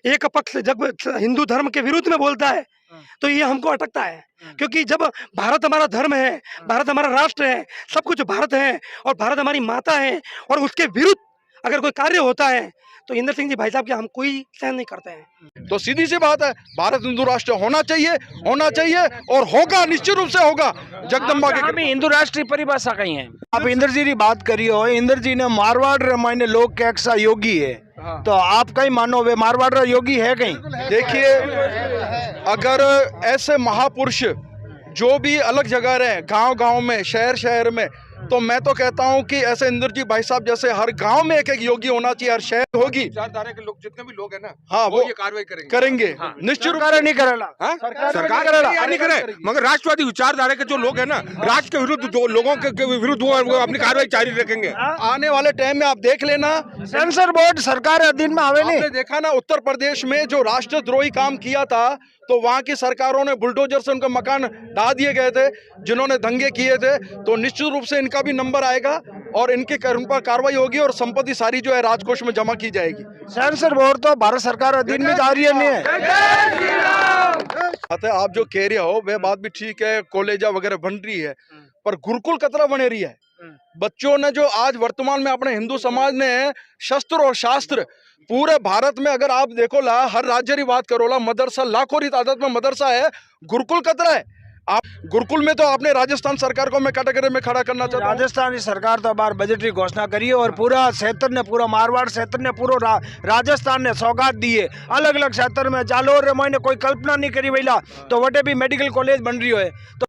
एक पक्ष जब हिंदू धर्म के विरुद्ध में बोलता है तो ये हमको अटकता है, क्योंकि जब भारत हमारा धर्म है, भारत हमारा राष्ट्र है, सब कुछ भारत है और भारत हमारी माता है, और उसके विरुद्ध अगर कोई कार्य होता है तो इंदर सिंह जी भाई साहब के हम कोई सहन नहीं करते हैं। तो सीधी सी बात है, भारत हिंदू राष्ट्र होना चाहिए और होगा, निश्चित रूप से होगा। जगदम्बा के हिंदू राष्ट्र की परिभाषा कहीं है। आप इंदर जी की बात करी हो, इंदर जी ने मारवाड़ रामायण लोक के अक्सा योगी है, तो आप कहीं मानो वे मारवाड़ योगी है कहीं? देखिए, अगर ऐसे महापुरुष जो भी अलग जगह रहे, गांव गांव में, शहर शहर में, तो मैं तो कहता हूं कि ऐसे इंदर जी भाई साहब जैसे हर गांव में एक एक योगी होना चाहिए, हर शहर होगी। विचारधारा के लोग जितने भी लोग हैं ना, हाँ, वो ये कार्रवाई करेंगे। निश्चित रूप सरकार नहीं करेला, सरकार नहीं करे, मगर राष्ट्रवादी विचारधारा के जो लोग हैं ना, राष्ट्र के विरुद्ध जो लोगों के विरुद्ध वो अपनी कार्रवाई जारी रखेंगे। आने वाले टाइम में आप देख लेना, सेंसर बोर्ड सरकार अधीन में आवे नहीं। आपने देखा ना उत्तर प्रदेश में जो राष्ट्रद्रोही काम किया था, तो वहां की सरकारों ने बुलडोजर से उनके मकान ढा दिए गए थे, जिन्होंने दंगे किए थे। तो निश्चित रूप से इनका भी नंबर आएगा और इनके उन पर कार्रवाई होगी और संपत्ति सारी जो है राजकोष में जमा की जाएगी। सेंसर बोर्ड तो भारत सरकार अधीन में जा रही है नहीं है। आप जो कह रहे हो वह बात भी ठीक है, कॉलेजा वगैरह बन रही है, पर गुरुकुल कतरा बने रही है। बच्चों ने जो आज वर्तमान में अपने हिंदू समाज ने शस्त्र और शास्त्र पूरे भारत में, अगर आप देखो ला, हर राज्य की बात करो ला, मदरसा लाखों की तादाद में मदरसा है, गुरुकुल कतरा है। आप गुरुकुल में तो आपने राजस्थान सरकार को मैं कैटेगरी में खड़ा करना चाहता हूं। राजस्थान की सरकार तो बार बजट घोषणा करी है और पूरा क्षेत्र ने, पूरा मारवाड़ क्षेत्र ने, पूरा राजस्थान ने सौगात दी है। अलग अलग क्षेत्र में जालोर मैंने कोई कल्पना नहीं करी वैला, तो वटे भी मेडिकल कॉलेज बन रही है। तो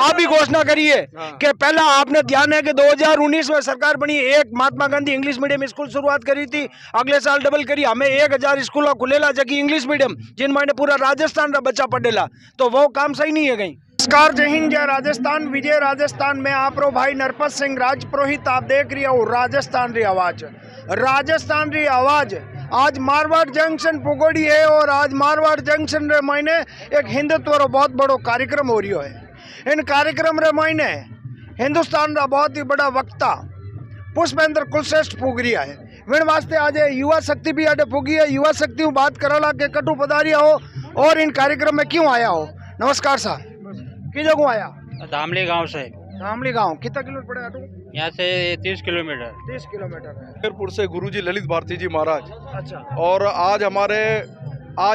अभी घोषणा करी है कि पहला आपने ध्यान है कि 2019 में सरकार बनी, एक Mahatma Gandhi English medium school शुरुआत करी थी, अगले साल डबल करी, हमें 1000 स्कूल खुलेला जबकि इंग्लिश मीडियम जिनमें पूरा राजस्थान का बच्चा पढ़ेला, तो वो काम सही नहीं है कहीं। नमस्कार, जय हिंद, जय राजस्थान, विजय राजस्थान में आप रो भाई नरपत सिंह राजपुरोहित। आप देख रही हो राजस्थान री आवाज, राजस्थान री आवाज। आज मारवाड़ जंक्शन पुगोड़ी है और आज मारवाड़ जंक्शन रे मायने एक हिंदुत्व रो बहुत बड़ो कार्यक्रम हो रही है। इन कार्यक्रम रे मायने हिंदुस्तान का बहुत ही बड़ा वक्ता पुष्पेंद्र कुलश्रेष्ठ पुग रही है। विण वास्ते आज युवा शक्ति भी आगे पुगी है। युवा शक्ति बात कराला के कटु पधारिया हो और इन कार्यक्रम में क्यों आया हो? नमस्कार साहब, की जगह आया? धामली गांव से। धामली गांव कितना किलोमीटर पड़ेगा तो? यहाँ से 30 किलोमीटर। 30 किलोमीटर है। शेरपुर से गुरुजी ललित भारती जी महाराज। अच्छा। और आज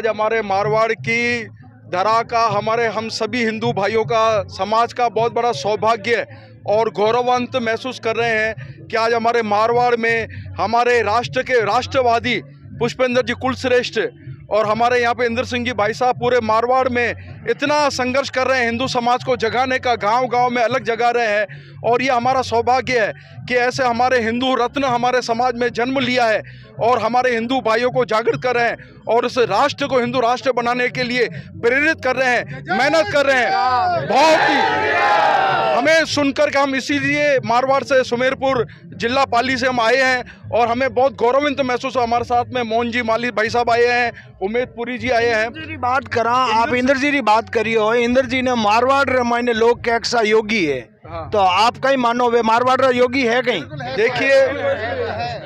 हमारे मारवाड़ की धरा का, हमारे हम सभी हिंदू भाइयों का, समाज का बहुत बड़ा सौभाग्य है और गौरवान्वित महसूस कर रहे हैं कि आज हमारे मारवाड़ में हमारे राष्ट्र के राष्ट्रवादी पुष्पेंद्र जी कुलश्रेष्ठ और हमारे यहाँ पे इंदर सिंह जी भाई साहब पूरे मारवाड़ में इतना संघर्ष कर रहे हैं हिंदू समाज को जगाने का, गांव गांव में अलग जगा रहे हैं। और ये हमारा सौभाग्य है कि ऐसे हमारे हिंदू रत्न हमारे समाज में जन्म लिया है और हमारे हिंदू भाइयों को जागृत कर रहे हैं और इस राष्ट्र को हिंदू राष्ट्र बनाने के लिए प्रेरित कर रहे हैं, मेहनत कर रहे हैं। बहुत ही हमें सुनकर के हम इसीलिए मारवाड़ से सुमेरपुर जिला पाली से हम आए हैं और हमें बहुत गौरवान्वित महसूस हो। हमारे साथ में मोहन जी माली भाई साहब आए हैं, उमेद पुरी जी आए हैं। बात करा, आप इंदर जी की बात करी हो, इंदर जी ने मारवाड़ रामायण लोक के अक्सा योगी है, तो आप कहीं मानो वे मारवाड़ योगी है कहीं? देखिए,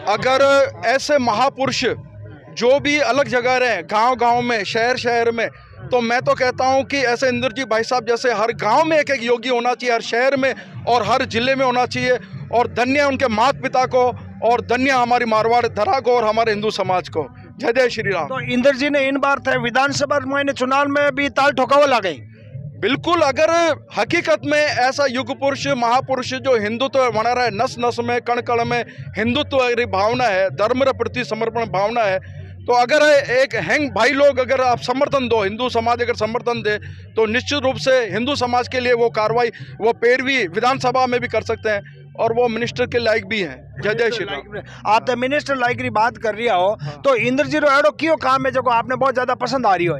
अगर ऐसे महापुरुष जो भी अलग जगह रहे, गांव गांव में, शहर शहर में, तो मैं तो कहता हूं कि ऐसे इंदर जी भाई साहब जैसे हर गांव में एक एक योगी होना चाहिए, हर शहर में और हर जिले में होना चाहिए। और धन्य उनके माता पिता को और धन्य हमारी मारवाड़ धरा को और हमारे हिंदू समाज को। जय जय श्री राम। तो इंदर जी ने इन बार थे विधानसभा में चुनाव में भी ताल ठोकावा ला गई। बिल्कुल, अगर हकीकत में ऐसा युग पुरुष महापुरुष जो हिंदुत्व बना रहा है, नस नस में, कण कण में हिंदुत्व की भावना है, धर्म के प्रति समर्पण भावना है, तो अगर एक हैंग भाई लोग अगर आप समर्थन दो, हिंदू समाज अगर समर्थन दे, तो निश्चित रूप से हिंदू समाज के लिए वो कार्रवाई, वो पैरवी विधानसभा में भी कर सकते हैं और वो मिनिस्टर के लायक भी हैं। जय जय श्री राम। आप तो मिनिस्टर लायक की बात कर रही हो, तो इंदर जी रो एडो क्यों काम है जो आपने बहुत ज्यादा पसंद आ रही हो?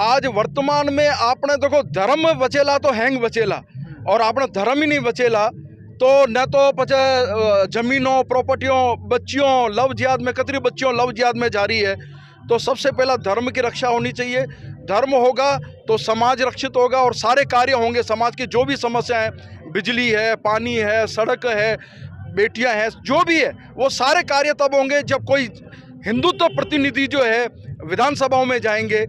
आज वर्तमान में आपने देखो, धर्म बचेला तो हैंग बचेला, और आपने धर्म ही नहीं बचेला तो न तो पचे जमीनों, प्रॉपर्टियों, बच्चियों लव जिहाद में, कतरी बच्चियों लव जिहाद में जारी है। तो सबसे पहला धर्म की रक्षा होनी चाहिए। धर्म होगा तो समाज रक्षित होगा और सारे कार्य होंगे। समाज की जो भी समस्या है, बिजली है, पानी है, सड़क है, बेटियां हैं, जो भी है, वो सारे कार्य तब होंगे जब कोई हिंदुत्व प्रतिनिधि जो है विधानसभाओं में जाएंगे।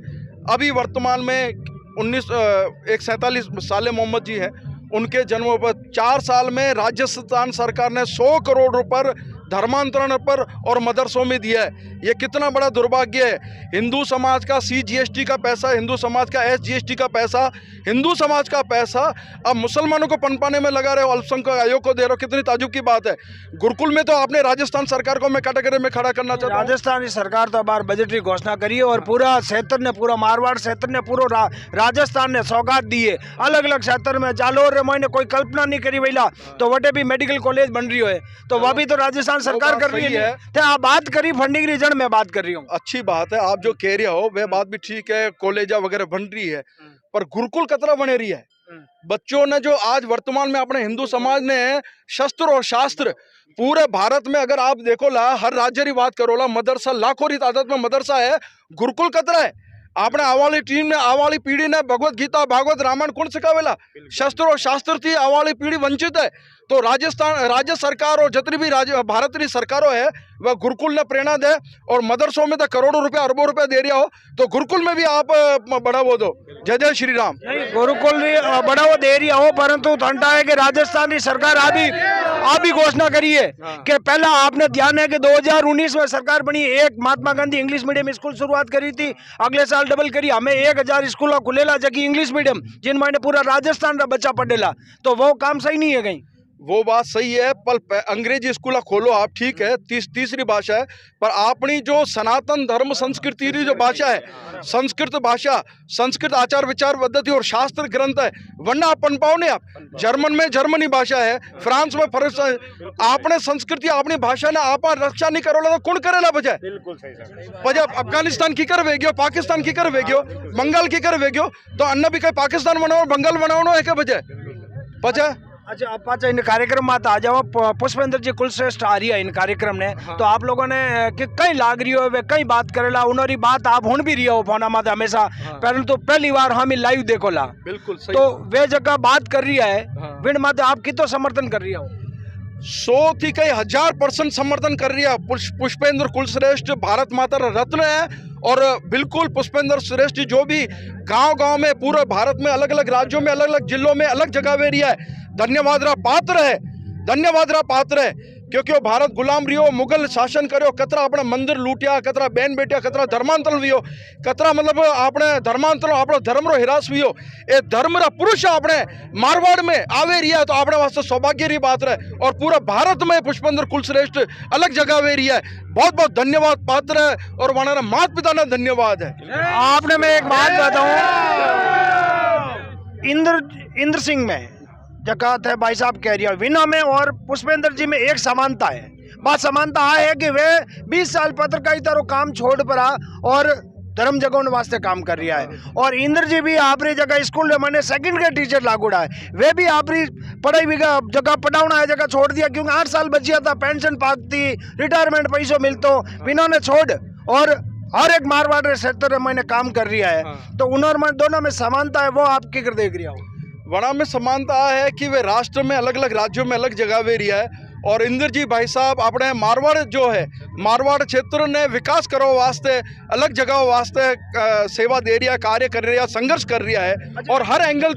अभी वर्तमान में 47 साले मोहम्मद जी हैं, उनके जन्म पर 4 साल में राजस्थान सरकार ने 100 करोड़ रुपए धर्मांतरण पर और मदरसों में दिया है। ये कितना बड़ा दुर्भाग्य है। हिंदू समाज का CGST का पैसा, हिंदू समाज का SGST का पैसा, हिंदू समाज का पैसा अब मुसलमानों को पनपाने में लगा रहे हो, अल्पसंख्यक आयोग को दे रहे हो। कितनी ताजुब की बात है। गुरुकुल में तो आपने राजस्थान सरकार को मैं कैटेगरी में खड़ा करना चाहता हूं। राजस्थान की सरकार तो बार बजटरी घोषणा करी है और पूरा क्षेत्र ने, पूरा मारवाड़ क्षेत्र ने, पूरा राजस्थान ने सौगात दी है। अलग अलग क्षेत्र में जालोर मैंने कोई कल्पना नहीं करी वैला तो वटे भी मेडिकल कॉलेज बन रही है, तो वह भी तो राजस्थान सरकार कर रही है। तो आप बात करी फंडिंग रीजन में बात कर रही हूँ। अच्छी बात है, आप जो कह रहे हो वह बात भी ठीक है, कॉलेजा वगैरह बन रही है, पर गुरुकुल कतरा बने रही है। बच्चों ने जो आज वर्तमान में अपने हिंदू समाज ने शस्त्र और शास्त्र पूरे भारत में अगर आप देखो ला, हर राज्य की बात करो ला, मदरसा लाखों की तादाद में मदरसा है, गुरुकुल कतरा है। आपने आवाली टीम ने, आवाली पीढ़ी ने भगवत गीता, भागवत, रामायण कौन सिखावेला? शस्त्र और शास्त्र थी, आवाली पीढ़ी वंचित है। तो राजस्थान राज्य सरकार और जितनी भी भारत की सरकारों है वह गुरुकुल ने प्रेरणा दे और मदरसों में तो करोड़ों रुपए, अरबों रुपए दे रहा हो, तो गुरुकुल में भी आप बढ़ावा दो। जय जय श्री राम। गुरुकुल भी बढ़ावा दे रही हो, परंतु ठंडा है कि राजस्थान की सरकार अभी घोषणा करी है कि पहला आपने ध्यान है कि 2019 में सरकार बनी, एक Mahatma Gandhi English medium school शुरुआत करी थी, अगले साल डबल करी, हमें 1000 स्कूल खुलेला जबकि इंग्लिश मीडियम जिनमें पूरा राजस्थान का बच्चा पढ़ेला, तो वो काम सही नहीं है कहीं। वो बात सही है, पर अंग्रेजी स्कूल खोलो आप, ठीक है, तीसरी भाषा है, पर अपनी जो सनातन धर्म संस्कृति की जो भाषा है, संस्कृत भाषा, संस्कृत आचार विचार पद्धति और शास्त्र ग्रंथ है, वरना आप पढ़ पाओ नहीं। आप जर्मन में जर्मनी भाषा है, फ्रांस में फ्रांस, आपने संस्कृति अपनी भाषा ने आप रक्षा नहीं करोला तो कौन करेला? बजाय बजाय अफगानिस्तान की कर वेग्यो, पाकिस्तान की कर वेग्यो, बंगाल की कर वेग्यो, तो अन्य भी कहीं पाकिस्तान बनाओ, बंगाल बनाओ है क्या? बजाय अच्छा, आप पाचा इन कार्यक्रम में आ जाओ। पुष्पेंद्र जी कुलश्रेष्ठ आ रही है इन कार्यक्रम ने, तो आप लोगों ने कि कहीं लाग रही हो, वे कहीं बात करेला, उन्होंने बात आप हुन भी रही हो फोना माते हमेशा, परंतु पहली बार हम लाइव देखो ला, बिल्कुल सही। तो वे जगह बात कर रही है, विन माते आप कितो समर्थन कर रही हो? 100 थी कई 1000% समर्थन कर रही है। पुष्पेंद्र कुलश्रेष्ठ भारत माता रत्न है और बिल्कुल पुष्पेंद्र श्रेष्ठ जी जो भी गांव-गांव में पूरे भारत में अलग अलग राज्यों में अलग अलग जिलों में अलग जगह वे रहा है, धन्यवाद रा पात्र है, धन्यवाद रा पात्र है, क्योंकि वो भारत गुलाम रही हो, मुगल शासन करो, कतरा अपना मंदिर लूटिया, कतरा बहन बेटिया, कतरा धर्मांतरण भी हो, कतरा मतलब आपने धर्मांतरण अपना धर्म रो हिरास भी हो, ये धर्म रा पुरुष अपने मारवाड़ में आवे रही है, तो अपने वास्ते सौभाग्य री बात रहे। और पूरा भारत में पुष्पेंद्र कुलश्रेष्ठ अलग जगह वे रही है, बहुत बहुत धन्यवाद पात्र है और वहां माता पिता ने धन्यवाद है। आपने मैं एक बात बताऊं, इंद्र सिंह में जकात है, भाई साहब कह रही है, विना में और पुष्पेंद्र जी में एक समानता है। बात समानता है कि वे 20 साल पत्रकारिता रो काम छोड़ पड़ा और धर्म जगहों वास्ते काम कर रहा है, और इंद्र जी भी आपरी जगह स्कूल में मैंने सेकंड के टीचर लागूड़ा है, वे भी आपरी पढ़ाई भी जगह पढ़ाना है जगह छोड़ दिया, क्योंकि 8 साल बचिया था, पेंशन पाकती, रिटायरमेंट पैसों मिलतो, इन्होंने छोड़ और हर एक मारवाड़ क्षेत्र में मैंने काम कर रहा है, तो उन्होंने दोनों में समानता है, वो आप की कर देख रहा हो? वड़ा में समानता है कि वे राष्ट्र में अलग अलग राज्यों में अलग जगह वे रहा है, और इंद्र जी भाई साहब अपने मारवाड़ जो है, मारवाड़ क्षेत्र ने विकास करो वास्ते अलग जगह वास्ते सेवा दे रहा है, कार्य कर रहा है, संघर्ष कर रहा है, और हर एंगल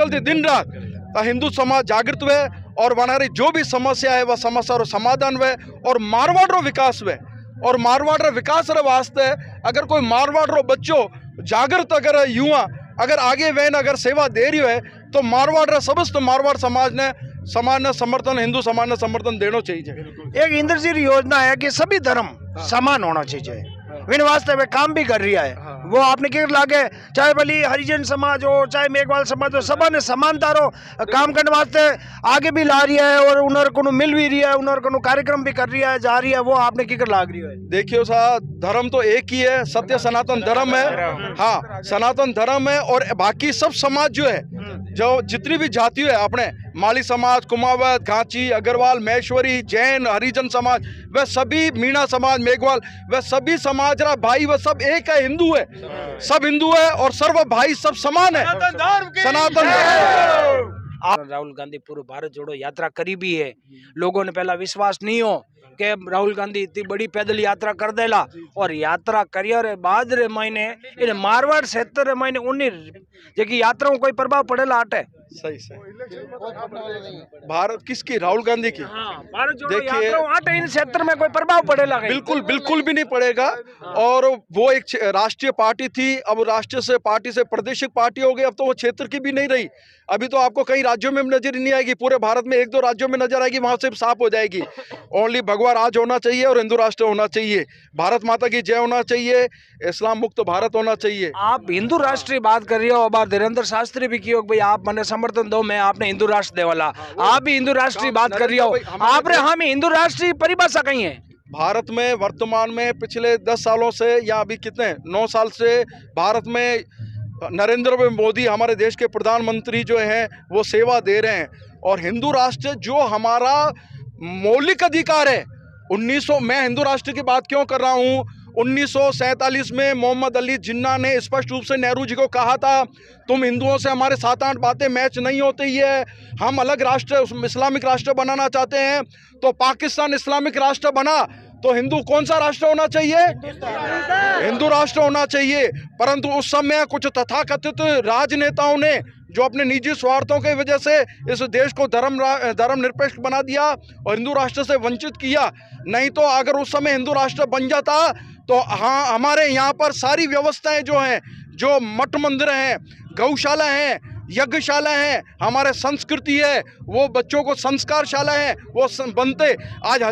थी दिन रात हिंदू समाज जागृत हुए और वनारी जो भी समस्या है वह समस्या रो समाधान हुए और मारवाड़ रो विकास हुए। और मारवाड़ रो विकास रे वास्ते अगर कोई मारवाड़ रो बच्चों जागृत अगर युवा अगर आगे वैन अगर सेवा दे रही है, तो मारवाड़ रा समस्त मारवाड़ समाज ने समान समर्थन, हिंदू समाज ने समर्थन देना चाहिए। एक इंद्र जी योजना है कि सभी धर्म समान होना चाहिए, विन वास्ते वे काम भी कर रहा है। वो आपने क्या लागे, चाहे भली हरिजन समाज हो, चाहे मेघवाल समाज हो, सब ने समानता रो काम करने वास्ते आगे भी ला रही है, और उन्होंने को मिल भी रही है, उन्होंने को कार्यक्रम भी कर रही है, जा रही है, वो आपने क्या लाग रही है? देखियो साहब, धर्म तो एक ही है, सत्य सनातन धर्म है। हाँ, सनातन धर्म है, और बाकी सब समाज जो है, जो जितनी भी जाति है, अपने माली समाज, कुमावत, घाची, अग्रवाल, महेश्वरी, जैन, हरिजन समाज, वह सभी, मीणा समाज, मेघवाल, वह सभी समाज रा भाई वह सब एक है, हिंदू है, सब हिंदू है और सर्व भाई सब समान है। सनातन राहुल गांधी पूरे भारत जोड़ो यात्रा करी भी है, लोगों ने पहला विश्वास नहीं हो के राहुल गांधी इतनी बड़ी पैदल यात्रा कर देला और यात्रा करियर बाद रे महीने इन मारवाड़ क्षेत्र रे महीने उन्नी जेकी यात्राओं कोई प्रभाव पड़ेला आटे सही सही। भारत किसकी? राहुल गांधी की। भारत जोड़ो देखिए- यात्राओं आटे इन क्षेत्र में कोई प्रभाव पड़ेला कहीं? बिल्कुल बिल्कुल भी नहीं पड़ेगा। और वो एक राष्ट्रीय पार्टी थी, अब राष्ट्रीय से पार्टी से प्रादेशिक पार्टी हो गई, अब तो वो क्षेत्र की भी नहीं रही। अभी तो आपको कई राज्यों में नजर ही नहीं आएगी, पूरे भारत में 1-2 राज्यों में नजर आएगी, वहां से साफ हो जाएगी। ओनली भगवा राज होना चाहिए और हिंदू राष्ट्र होना चाहिए, भारत माता की जय होना चाहिए, इस्लाम मुक्त भारत होना चाहिए। आप हिंदू राष्ट्र की बात कर रहे हो, अब धीरेन्द्र शास्त्री भी कियो भाई आप मने समर्थन दो, मैं आपने हिंदू राष्ट्र देवाला, आप भी हिंदू राष्ट्र की बात कर रही हो, आपने हम हिंदू राष्ट्र की परिभाषा कही है? भारत में वर्तमान में पिछले 10 सालों से या अभी कितने 9 साल से भारत में नरेंद्र मोदी हमारे देश के प्रधानमंत्री जो हैं वो सेवा दे रहे हैं। और हिंदू राष्ट्र जो हमारा मौलिक अधिकार है, मैं हिंदू राष्ट्र की बात क्यों कर रहा हूँ, 1947 में मोहम्मद अली जिन्ना ने स्पष्ट रूप से नेहरू जी को कहा था, तुम हिंदुओं से हमारे 7-8 बातें मैच नहीं होती है, हम अलग राष्ट्र इस्लामिक राष्ट्र बनाना चाहते हैं। तो पाकिस्तान इस्लामिक राष्ट्र बना तो हिंदू कौन सा राष्ट्र होना चाहिए? हिंदू राष्ट्र होना चाहिए। परंतु उस समय कुछ तथाकथित राजनेताओं ने जो अपने निजी स्वार्थों की वजह से इस देश को धर्मनिरपेक्ष बना दिया और हिंदू राष्ट्र से वंचित किया। नहीं तो अगर उस समय हिंदू राष्ट्र बन जाता तो हाँ, हमारे यहाँ पर सारी व्यवस्थाएं जो हैं, जो मठ मंदिर हैं, गौशाला हैं, यज्ञशाला है, हमारे संस्कृति है, वो बच्चों को संस्कारशाला है, वो बनते। आज